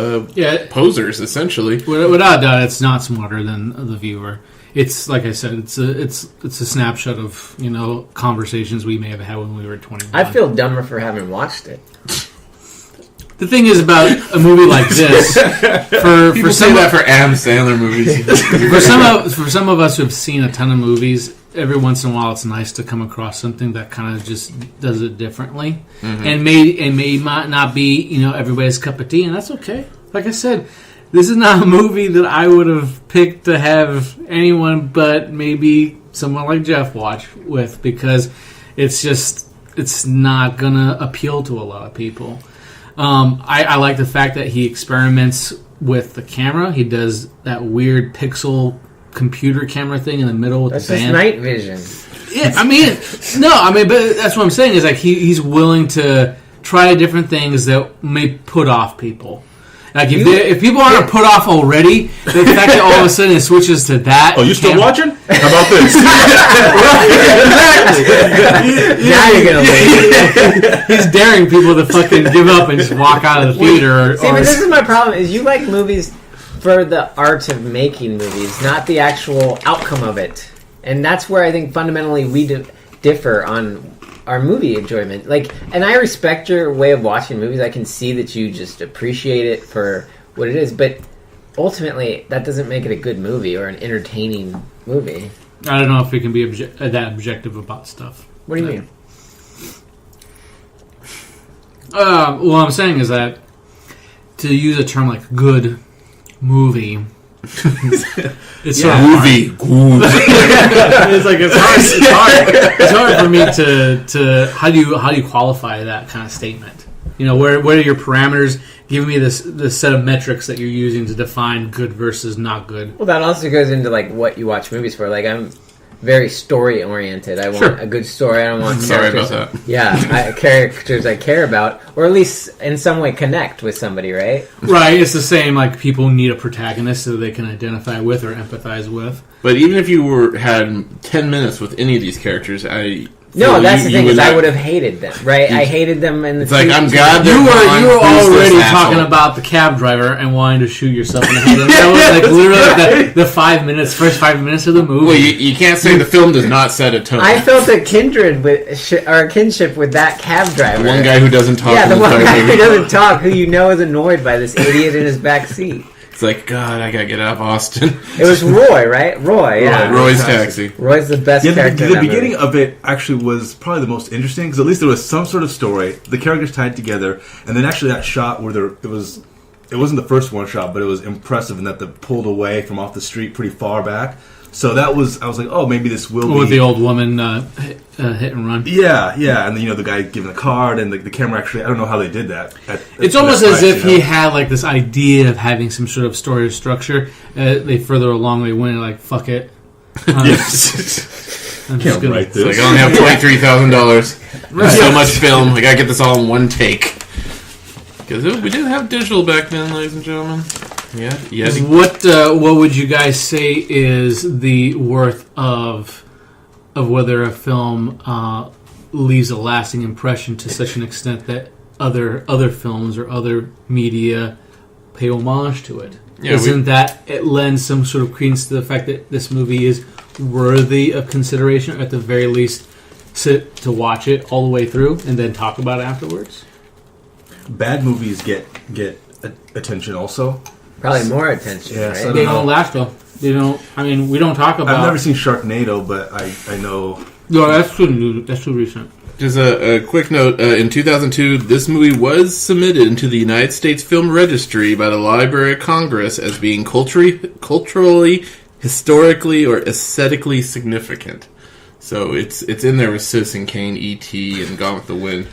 posers, essentially.
Without doubt, it's not smarter than the viewer. It's like I said, it's a snapshot of conversations we may have had when we were 21.
I feel dumber for having watched it.
The thing is about a movie like this,
people say that for Adam Sandler movies.
for some of us who have seen a ton of movies, every once in a while it's nice to come across something that kind of just does it differently, and may not be everybody's cup of tea, and that's okay. Like I said, this is not a movie that I would have picked to have anyone but maybe someone like Jeff watch with, because it's not gonna appeal to a lot of people. I like the fact that he experiments with the camera. He does that weird pixel computer camera thing in the middle with the band.
That's night vision.
Yeah, but that's what I'm saying is like he's willing to try different things that may put off people. Like if people aren't put off already, the fact that all of a sudden it switches to that.
Oh, you still watching? How about this?
Exactly. Now you're gonna leave.
He's daring people to fucking give up and just walk out of the theater.
But this is my problem: is you like movies for the art of making movies, not the actual outcome of it, and that's where I think fundamentally we differ on our movie enjoyment. And I respect your way of watching movies. I can see that you just appreciate it for what it is, but ultimately that doesn't make it a good movie or an entertaining movie.
I don't know if we can be that objective about stuff.
What do you mean?
What I'm saying is that to use a term like good movie, it's sort of
movie.
It's hard for me to how do you qualify that kind of statement? Where are your parameters? Give me this set of metrics that you're using to define good versus not good.
Well, that also goes into what you watch movies for. I'm very story oriented. I want a good story. I don't want characters.
Sorry about that.
Yeah, characters I care about, or at least in some way connect with somebody. Right.
Right. It's the same. Like people need a protagonist so they can identify with or empathize with.
But even if you had 10 minutes with any of these characters,
that's the thing is I would have hated them, right? I hated them in the.
It's like I'm glad
you were already talking about the cab driver and wanting to shoot yourself in the head. That was literally the first 5 minutes of the movie.
Well, you can't say the film does not set a tone.
I felt a kindred or kinship with that cab driver.
The one guy who doesn't talk.
Yeah, the one guy who doesn't talk, who is annoyed by this idiot in his back seat.
It's like, God, I gotta get out of Austin.
It was Roy, right? Roy, yeah.
Roy's Taxi.
Roy's the best character.
The beginning of it actually was probably the most interesting, because at least there was some sort of story. The characters tied together, and then actually that shot where it wasn't the first one shot, but it was impressive in that they pulled away from off the street pretty far back. So I was like, oh, maybe this will be...
With the old woman hit and run.
Yeah, and then, the guy giving the card, and the camera actually... I don't know how they did that.
It's almost as if he had, this idea of having some sort of story structure. They further along, they went, fuck it.
Yes.
I'm just
write this.
It's I only have $23,000. There's so much film. I gotta get this all in one take. Because we didn't have digital back then, ladies and gentlemen. Yeah.
What would you guys say is the worth of whether a film leaves a lasting impression to such an extent that other films or other media pay homage to it?
Yeah,
Isn't that it lends some sort of credence to the fact that this movie is worthy of consideration, or at the very least sit to watch it all the way through and then talk about it afterwards?
Bad movies get attention also.
Probably more attention,
Yeah,
right?
so
They don't last though. They don't. I mean, we don't talk about.
I've never seen Sharknado, but I know.
No, that's too recent.
Just a quick note. In 2002, this movie was submitted into the United States Film Registry by the Library of Congress as being culturally, historically, or aesthetically significant. So it's in there with Citizen Kane, E.T., and Gone with the Wind.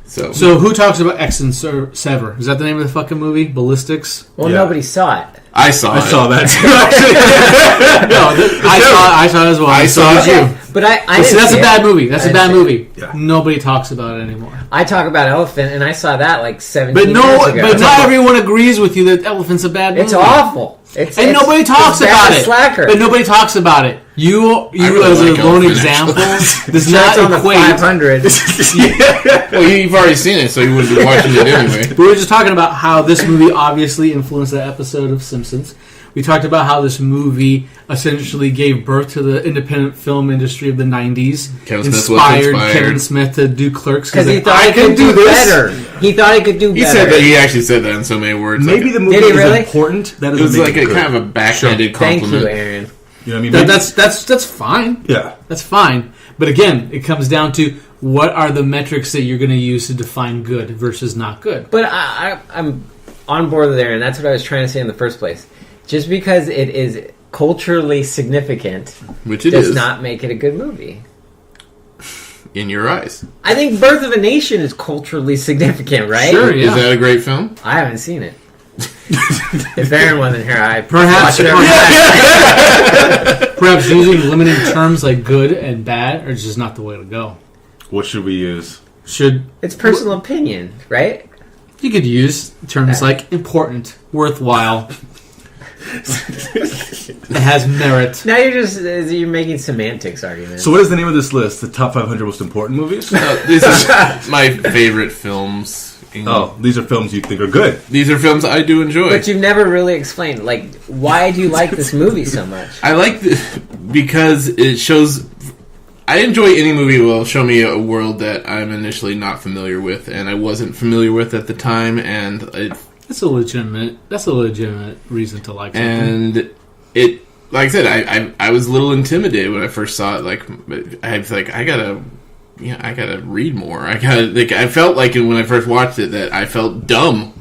So
who talks about X and Sever? Is that the name of the fucking movie? Ballistics?
Well, nobody saw it.
I saw
that too.
I saw it as well.
I saw it too.
But I didn't
that's
see
a bad movie. That's a bad movie.
Yeah.
Nobody talks about it anymore.
I talk about Elephant, and I saw that like 17
But
years ago.
but not everyone agrees with you that Elephant's a bad movie.
It's awful.
Nobody talks about it.
Slacker.
But nobody talks about it. You
really
as
like
a lone
Elephant,
example does
Sure,
not
it's on the
equate.
500.
well, you've already seen it, so you wouldn't be watching it anyway.
We were just talking about how this movie obviously influenced that episode of Simpsons. We talked about how this movie essentially gave birth to the independent film industry of the 90s.
Kevin Smith was inspired.
Kevin Smith to do Clerks
Because he thought he could do better. He thought he could do better.
He said that. He actually said that in so many words.
Maybe the movie is important. That
it was like a kind of a backhanded compliment.
Thank you, Aaron.
You know what I mean?
That's fine.
Yeah.
That's fine. But again, it comes down to what are the metrics that you're going to use to define good versus not good.
But I'm on board with Aaron. That's what I was trying to say in the first place. Just because it is culturally significant,
which it
does not make it a good movie.
In your eyes.
I think Birth of a Nation is culturally significant, right?
Sure, yeah. Is that a great film?
I haven't seen it. If Aaron wasn't here, I
perhaps using limiting terms like good and bad are just not the way to go.
What should we use?
It's personal opinion, right?
You could use terms like important, worthwhile. It has merit.
Now you're making semantics arguments.
So what is the name of this list? The top 500 most important movies?
These are my favorite films.
These are films you think are good.
These are films I do enjoy.
But you've never really explained, like, why do you like this movie so much?
I like because it shows... I enjoy any movie that will show me a world that I'm initially not familiar with, and I wasn't familiar with at the time, and...
That's a legitimate reason to like something.
And it, like I said, I was a little intimidated when I first saw it. Like, I was like, I gotta read more. I felt like when I first watched it that I felt dumb,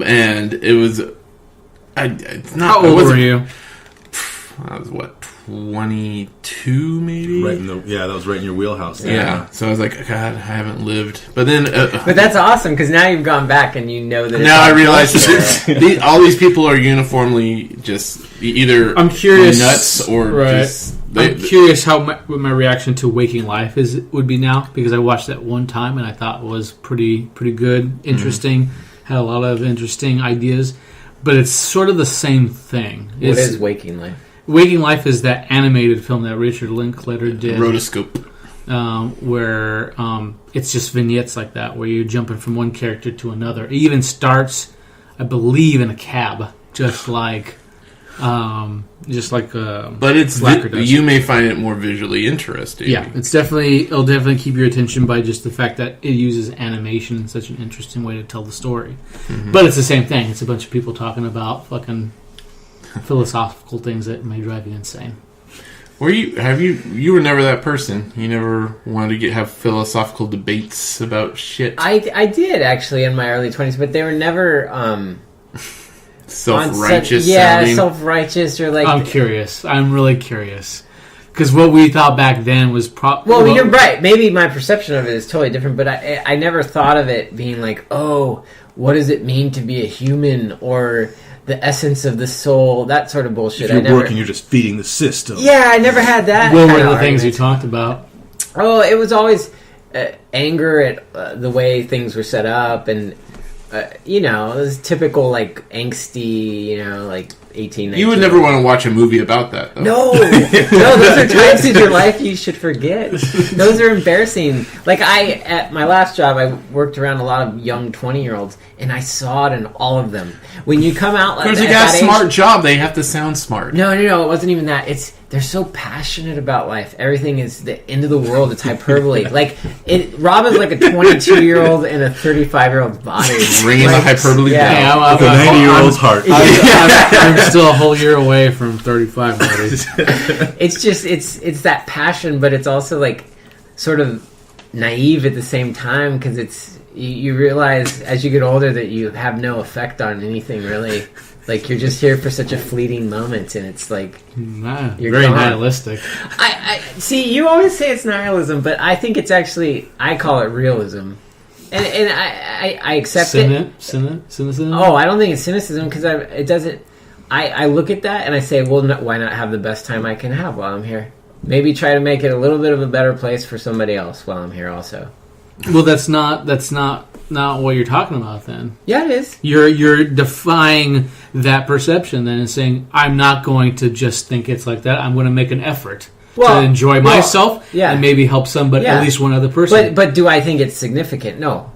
and it was. It's not.
How old were you?
I was 22 maybe.
That was right in your wheelhouse.
Yeah. So I was like, God, I haven't lived. But then,
but that's awesome because now you've gone back and you know that.
Now I realize all these people are uniformly just either
I'm curious,
nuts or just.
I'm curious what my reaction to Waking Life would be now because I watched that one time and I thought it was pretty good, interesting, had a lot of interesting ideas, but it's sort of the same thing.
What is Waking Life?
Waking Life is that animated film that Richard Linklater did.
Rotoscope.
Where it's just vignettes like that, where you're jumping from one character to another. It even starts, I believe, in a cab, just like
but it's you may find it more visually interesting.
Yeah, it'll definitely keep your attention by just the fact that it uses animation in such an interesting way to tell the story. Mm-hmm. But it's the same thing. It's a bunch of people talking about fucking philosophical things that may drive you insane.
You were never that person. You never wanted to have philosophical debates about shit.
I did actually in my early 20s, but they were never
self-righteous.
Self-righteous or like.
I'm curious. I'm really curious because what we thought back then was
Well, you're right. Maybe my perception of it is totally different, but I never thought of it being like, oh, what does it mean to be a human or the essence of the soul, that sort of bullshit.
If you're working, you're just feeding the system.
Yeah, I never had that.
What were the things you talked about?
Oh, it was always anger at the way things were set up, and this typical like angsty, like 18, 19.
You would never want to watch a movie about that, though.
No, those are times in your life you should forget. Those are embarrassing. Like at my last job, I worked around a lot of young 20-year-olds, and I saw it in all of them. When you come out like
because you got a smart job, they have to sound smart.
No, it wasn't even that. They're so passionate about life. Everything is the end of the world. It's hyperbole. Rob is like a 22-year-old in a 35-year-old's body.
Bringing the hyperbole down.
With a 90-year-old's heart.
I'm still a whole year away from 35 already.
It's that passion, but it's also like sort of naive at the same time, because it's you realize as you get older that you have no effect on anything really. Like you're just here for such a fleeting moment, and it's like
you're very nihilistic.
I see. You always say it's nihilism, but I think it's actually I call it realism, and I accept it.
Cynicism?
Oh, I don't think it's cynicism because it doesn't. I look at that and I say, well, why not have the best time I can have while I'm here? Maybe try to make it a little bit of a better place for somebody else while I'm here also.
Well, that's not what you're talking about then.
Yeah, it is.
You're defying that perception then and saying, I'm not going to just think it's like that. I'm going to make an effort to enjoy myself and maybe help somebody, at least one other person.
But do I think it's significant? No.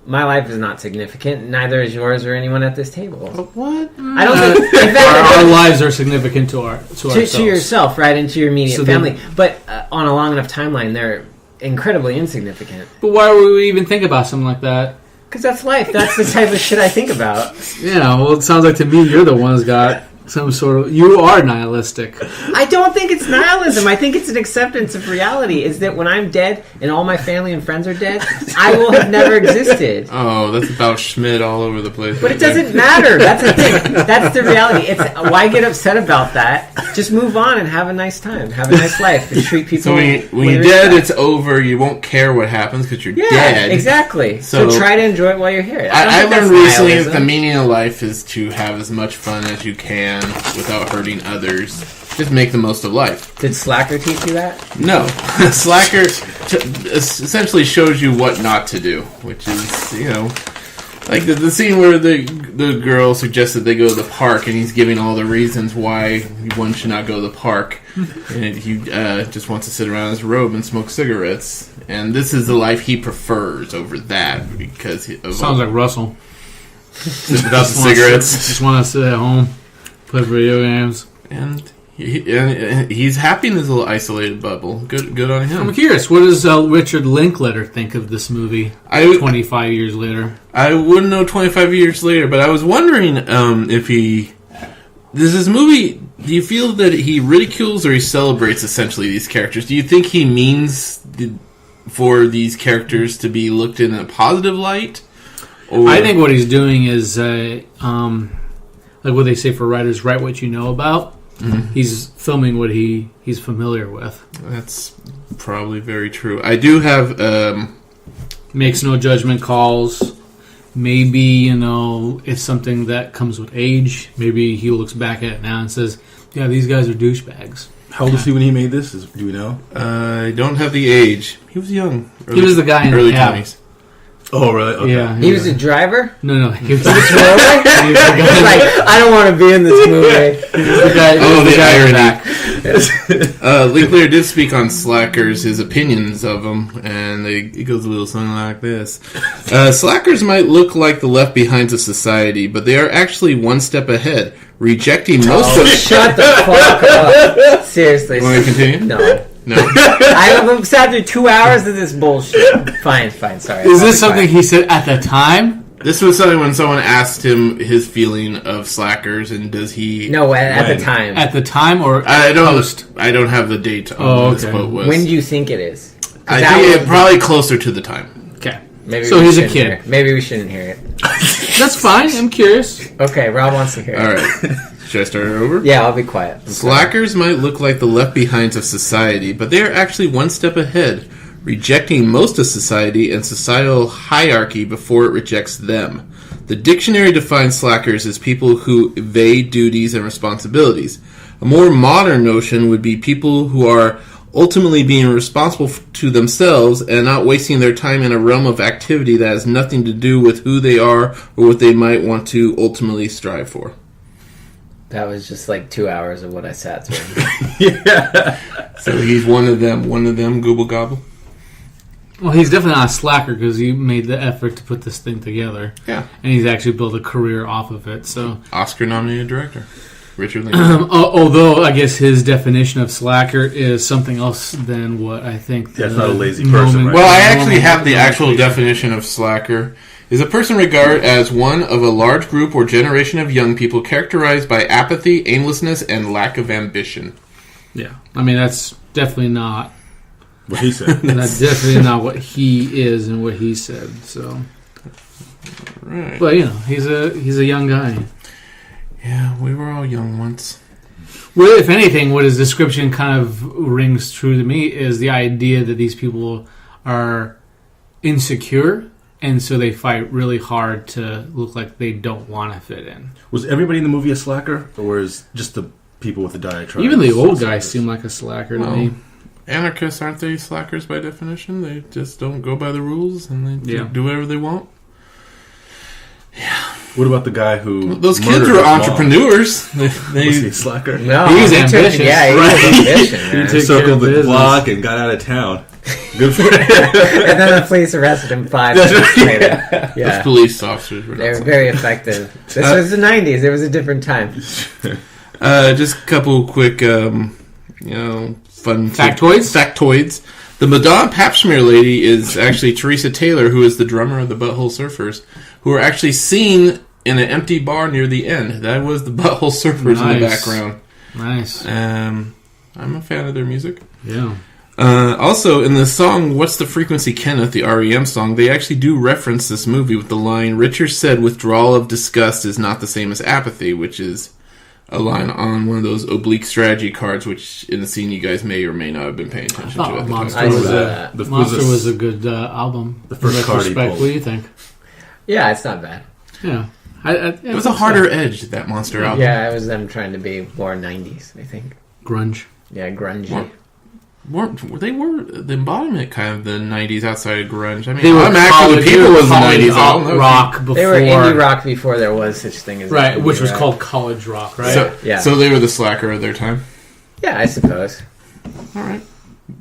My life is not significant. Neither is yours or anyone at this table.
What?
I don't think in fact,
our lives are significant to ourselves.
To yourself, right, and to your immediate family. But on a long enough timeline, they're incredibly insignificant.
But why would we even think about something like that?
Because that's life. That's the type of shit I think about.
Yeah, well, it sounds like to me you're the one who's got some sort of... You are nihilistic.
I don't think it's nihilism. I think it's an acceptance of reality. Is that when I'm dead and all my family and friends are dead, I will have never existed.
Oh, that's about Schmidt all over the place.
But it doesn't matter. That's the thing. That's the reality. It's why get upset about that? Just move on and have a nice time. Have a nice life and treat people.
So when you're dead, it's over. You won't care what happens because you're dead.
Exactly. So try to enjoy it while you're here.
I learned recently that the meaning of life is to have as much fun as you can without hurting others. Just make the most of life.
Did Slacker teach you that?
No. Slacker essentially shows you what not to do, which is, like the scene where the girl suggested they go to the park, and he's giving all the reasons why one should not go to the park, and he just wants to sit around in his robe and smoke cigarettes. And this is the life he prefers over that because
sounds like Russell.
Without the cigarettes,
just want to sit at home, play video games,
and he's happy in his little isolated bubble. Good on him.
I'm curious, what does Richard Linklater think of this movie 25 years later?
I wouldn't know 25 years later, but I was wondering if does this movie, do you feel that he ridicules or he celebrates essentially these characters? Do you think he means for these characters to be looked in a positive light? Or?
I think what he's doing is, like what they say for writers, write what you know about. Mm-hmm. He's filming what he's familiar with.
That's probably very true. I do have...
Makes no judgment calls. Maybe, it's something that comes with age. Maybe he looks back at it now and says, yeah, these guys are douchebags.
How old was he when he made this? Do we know?
I don't have the age. He was young.
He was the guy in
early
the cab.
20s.
Oh, really? Okay.
Yeah. He was a driver?
No. He was
He was like, I don't want to be in this movie.
The irony. Linklater did speak on Slackers, his opinions of them, and it goes a little something like this. Slackers might look like the left behinds of society, but they are actually one step ahead, rejecting most of...
Shut the fuck up. Seriously.
You want me to continue?
No. I've sat through 2 hours of this bullshit. Fine, sorry.
Is this something he said at the time?
This was something when someone asked him his feeling of Slackers, and does he...
No, at the time.
At the time or
post? I don't have the date on this quote was.
When do you think it is?
I think it probably closer to the time.
Okay.
So
he's a kid.
Maybe we shouldn't hear it.
That's fine. I'm curious.
Okay, Rob wants to hear it.
All right. Should I start it over?
Yeah, I'll be quiet.
Slackers might look like the left behinds of society, but they are actually one step ahead, rejecting most of society and societal hierarchy before it rejects them. The dictionary defines slackers as people who evade duties and responsibilities. A more modern notion would be people who are ultimately being responsible to themselves and not wasting their time in a realm of activity that has nothing to do with who they are or what they might want to ultimately strive for.
That was just like 2 hours of what I sat through.
Yeah. So he's one of them, Gooble Gobble.
Well, he's definitely not a slacker because he made the effort to put this thing together.
Yeah.
And he's actually built a career off of it. So
Oscar-nominated director, Richard Linklater.
Although I guess his definition of slacker is something else than what I think.
That's not a lazy person, right?
Well, I actually have the actual definition of slacker. Is a person regarded as one of a large group or generation of young people characterized by apathy, aimlessness, and lack of ambition.
Yeah. I mean, that's definitely not
what he said.
That's definitely not what he is and what he said. So,
right.
But he's a young guy.
Yeah, we were all young once.
Well, if anything, what his description kind of rings true to me is the idea that these people are insecure, and so they fight really hard to look like they don't want to fit in.
Was everybody in the movie a slacker, or was just the people with the diatribe?
Even the old guys seem like a slacker to me.
Anarchists, aren't they slackers by definition? They just don't go by the rules and they do whatever they want. Yeah.
What about the guy who...
Those kids are entrepreneurs.
Was he a slacker?
No.
He was ambitious.
He was ambitious.
He circled the block and got out of town. Good for him.
And then the police arrested him 5 minutes later. Yeah.
Those police officers were
They were very effective. This was the 90s. It was a different time.
Just a couple quick, fun...
Factoids?
The Madonna Pap Smear lady is actually Teresa Taylor, who is the drummer of the Butthole Surfers, who are actually seen in an empty bar near the end. That was the Butthole Surfers in the background.
Nice.
I'm a fan of their music.
Yeah.
Also, in the song What's the Frequency, Kenneth, the REM song, they actually do reference this movie with the line, Richard said withdrawal of disgust is not the same as apathy, which is a line on one of those oblique strategy cards, which in the scene you guys may or may not have been paying attention to. At the
Monster was a good album.
The first card he pulled.
What do you think?
Yeah, it's not bad.
Yeah.
It was a harder edge, that Monster album.
Yeah, it was them trying to be more 90s, I think.
Grunge.
Yeah, grungy.
They were the embodiment kind of the 90s outside of grunge. I mean,
they were
actually people was the 90s.
Rock before.
They were indie rock before there was such thing as
right, which was called college rock, right?
So they were the slacker of their time.
Yeah, I suppose.
All right,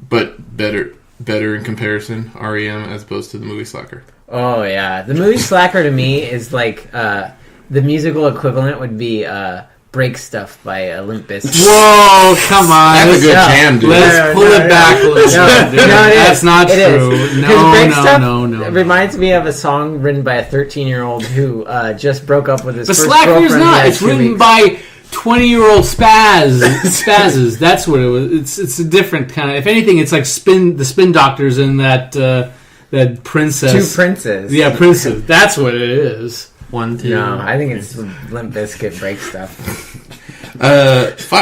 but better in comparison, REM as opposed to the movie Slacker.
Oh yeah, the movie Slacker to me is like the musical equivalent would be Break Stuff by Limp Bizkit.
Whoa, come on.
That's a good jam, dude.
Let's pull it back a little bit. That's not true. No.
It reminds me of a song written by a 13-year-old who just broke up with his first
Slacker's
girlfriend.
Not. It's written by 20-year-old spazzes. That's what it was. It's a different kind of... If anything, it's like the Spin Doctors and that princess.
Two princes.
Yeah, princes. That's what it is.
1, 2.
No, I think it's Limp Bizkit Break Stuff.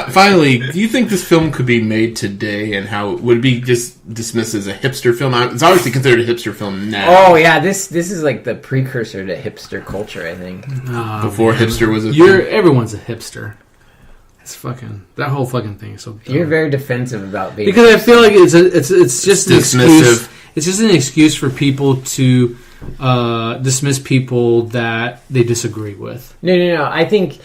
Finally, do you think this film could be made today, and how would it be just dismissed as a hipster film? It's obviously considered a hipster film now.
Oh yeah, this is like the precursor to hipster culture, I think.
Before hipster was a
thing. Everyone's a hipster. It's fucking that whole fucking thing is so dumb.
You're very defensive about being
because I feel like it's just an
dismissive.
Excuse. It's just an excuse for people to dismiss people that they disagree with.
No. I think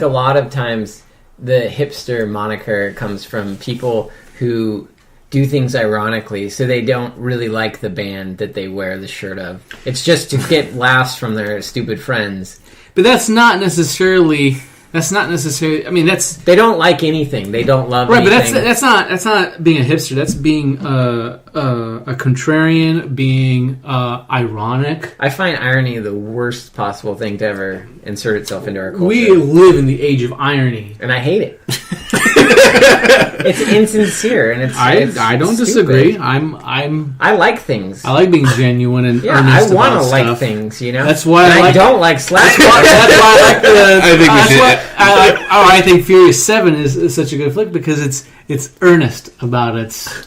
a lot of times the hipster moniker comes from people who do things ironically, so they don't really like the band that they wear the shirt of. It's just to get laughs from their stupid friends.
But that's not necessarily. I mean, that's
they don't like anything. They don't love
right,
anything.
But that's not being a hipster. That's being a contrarian, being ironic.
I find irony the worst possible thing to ever insert itself into our culture.
We live in the age of irony,
and I hate it. It's insincere, and
I don't disagree.
I like things.
I like being genuine and earnest.
I want to
about
like
stuff.
Things, you know.
That's why
I don't like slack.
That's why I like the.
I think we should.
I think Furious 7 is such a good flick because it's earnest about its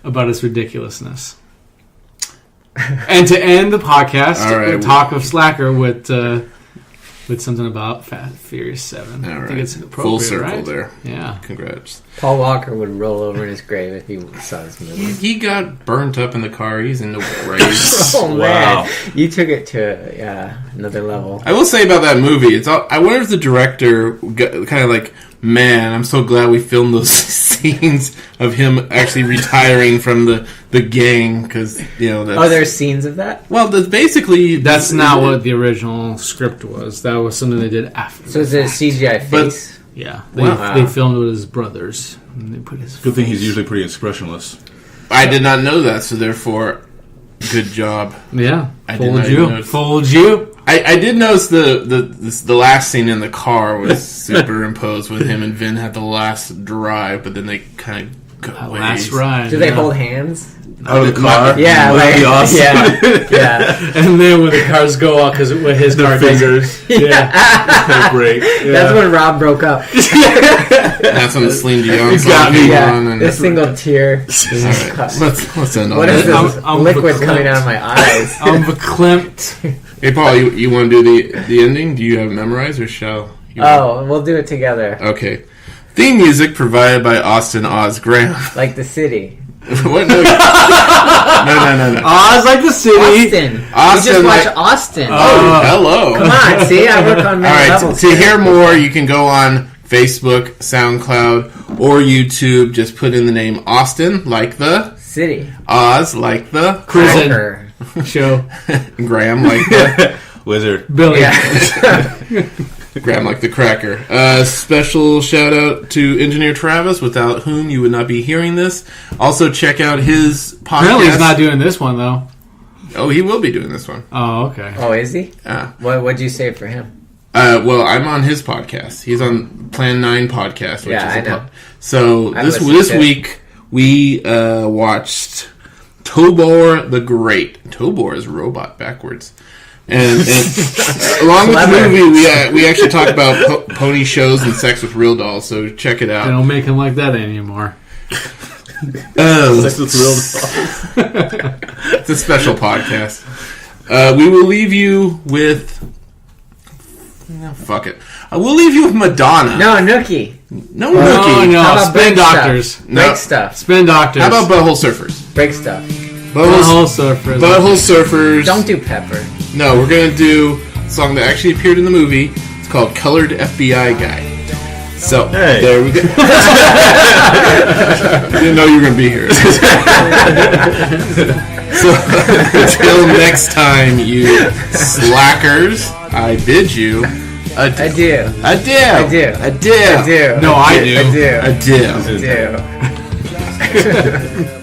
ridiculousness. And to end the podcast, talk of Slacker with with something about Fast Furious 7.
All right.
I think it's appropriate,
full circle
right?
there.
Yeah.
Congrats.
Paul Walker would roll over in his grave if he saw this movie.
He got burnt up in the car. He's in the grave.
Oh, man. You took it to another level.
I will say about that movie, I wonder if the director kind of like, man, I'm so glad we filmed those scenes of him actually retiring from the gang, because, that's...
there's scenes of that?
Well, basically...
That's not what the original script was. That was something they did after.
So it's a CGI face?
Yeah. They filmed with his brothers. And they put his
Good thing he's usually pretty expressionless.
I did not know that, so therefore, good job.
Yeah.
I
Fooled you.
I did notice the last scene in the car was superimposed with him and Vin had the last drive, but then they kind of got away.
Last ride.
Do they hold hands?
Out of the car?
Yeah,
that'd be awesome.
Yeah.
And then when the cars go off, because with his car
fingers.
Yeah.
Break. Yeah.
That's when Rob broke up.
That's when the Celine Dion song came on. And
this single tear.
Right. Let's end on
What is
that.
this liquid coming out of my eyes?
I'm verklempt.
Hey, Paul, you want to do the ending? Do you have it memorized, or shall you?
We'll do it together.
Okay. Theme music provided by Austin Oz Graham.
Like the city.
What? No. No.
Oz like the city.
Austin. You just watch Austin.
Oh, hello.
Come on, see? I work on many levels.
To hear more, you can go on Facebook, SoundCloud, or YouTube. Just put in the name Austin, like the
city.
Oz, like the
cracker show.
Graham, like the
wizard.
Billy.
Yeah.
Graham, like the cracker. Special shout out to Engineer Travis, without whom you would not be hearing this. Also, check out his podcast.
Apparently, he's not doing this one though.
Oh, he will be doing this one.
Oh, okay.
Oh, is he? What'd you say for him?
Well, I'm on his podcast. He's on Plan 9 podcast. Which is
I know.
So this week we watched Tobor the Great. Tobor is robot backwards. And along with the movie, we actually talk about pony shows and sex with real dolls. So check it out.
They don't make him like that anymore.
Sex with real dolls.
It's a special podcast. We will leave you with. Fuck it. We'll leave you with Madonna.
No, Nookie.
No Nookie.
No,
How about
Spin Doctors.
Break stuff.
Spin Doctors.
How about Butthole Surfers?
Break stuff.
Butthole Surfers.
Butthole Surfers.
Don't do Pepper.
No, we're going to do a song that actually appeared in the movie. It's called Colored FBI Guy. So, there we go. Didn't know you were going to be here. So, until next time, you slackers, I bid you adieu.
Adieu.
No, I do.
Adieu.
Adieu.
Adieu.